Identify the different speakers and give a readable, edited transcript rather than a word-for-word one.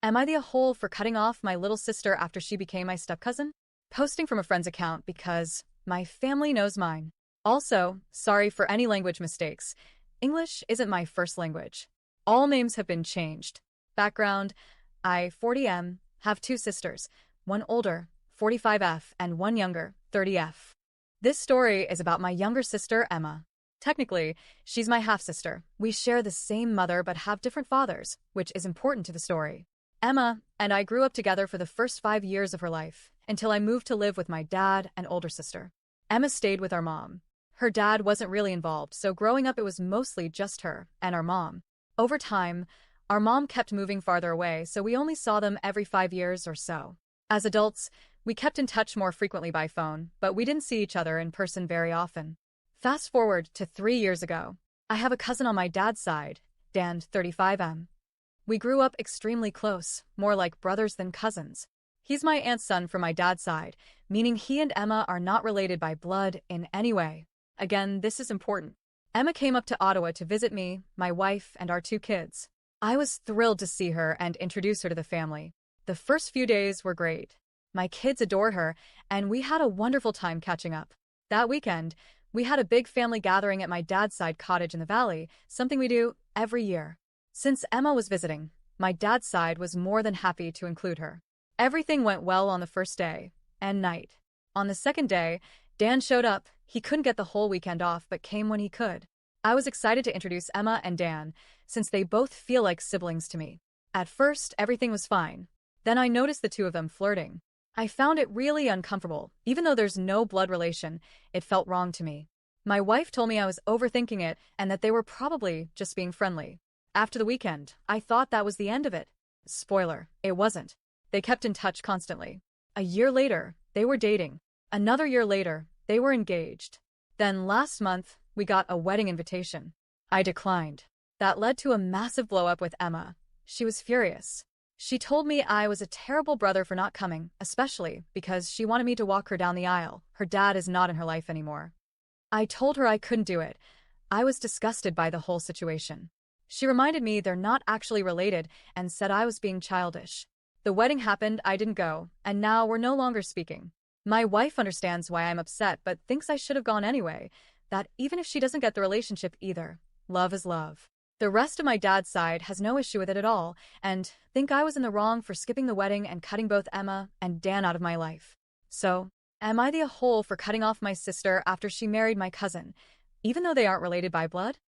Speaker 1: Am I the a-hole for cutting off my little sister after she became my step-cousin? Posting from a friend's account because my family knows mine. Also, sorry for any language mistakes. English isn't my first language. All names have been changed. Background: I, 40M, have two sisters, one older, 45F, and one younger, 30F. This story is about my younger sister, Emma. Technically, she's my half-sister. We share the same mother but have different fathers, which is important to the story. Emma and I grew up together for the first 5 years of her life, until I moved to live with my dad and older sister. Emma stayed with our mom. Her dad wasn't really involved, so growing up it was mostly just her and our mom. Over time, our mom kept moving farther away, so we only saw them every 5 years or so. As adults, we kept in touch more frequently by phone, but we didn't see each other in person very often. Fast forward to 3 years ago. I have a cousin on my dad's side, Dan, 35M. We grew up extremely close, more like brothers than cousins. He's my aunt's son from my dad's side, meaning he and Emma are not related by blood in any way. Again, this is important. Emma came up to Ottawa to visit me, my wife, and our two kids. I was thrilled to see her and introduce her to the family. The first few days were great. My kids adored her, and we had a wonderful time catching up. That weekend, we had a big family gathering at my dad's side cottage in the valley, something we do every year. Since Emma was visiting, my dad's side was more than happy to include her. Everything went well on the first day and night. On the second day, Dan showed up. He couldn't get the whole weekend off but came when he could. I was excited to introduce Emma and Dan, since they both feel like siblings to me. At first, everything was fine. Then I noticed the two of them flirting. I found it really uncomfortable. Even though there's no blood relation, it felt wrong to me. My wife told me I was overthinking it and that they were probably just being friendly. After the weekend, I thought that was the end of it. Spoiler, it wasn't. They kept in touch constantly. A year later, they were dating. Another year later, they were engaged. Then last month, we got a wedding invitation. I declined. That led to a massive blow-up with Emma. She was furious. She told me I was a terrible brother for not coming, especially because she wanted me to walk her down the aisle. Her dad is not in her life anymore. I told her I couldn't do it. I was disgusted by the whole situation. She reminded me they're not actually related and said I was being childish. The wedding happened, I didn't go, and now we're no longer speaking. My wife understands why I'm upset but thinks I should have gone anyway, that even if she doesn't get the relationship either, love is love. The rest of my dad's side has no issue with it at all and think I was in the wrong for skipping the wedding and cutting both Emma and Dan out of my life. So, am I the a-hole for cutting off my sister after she married my cousin, even though they aren't related by blood?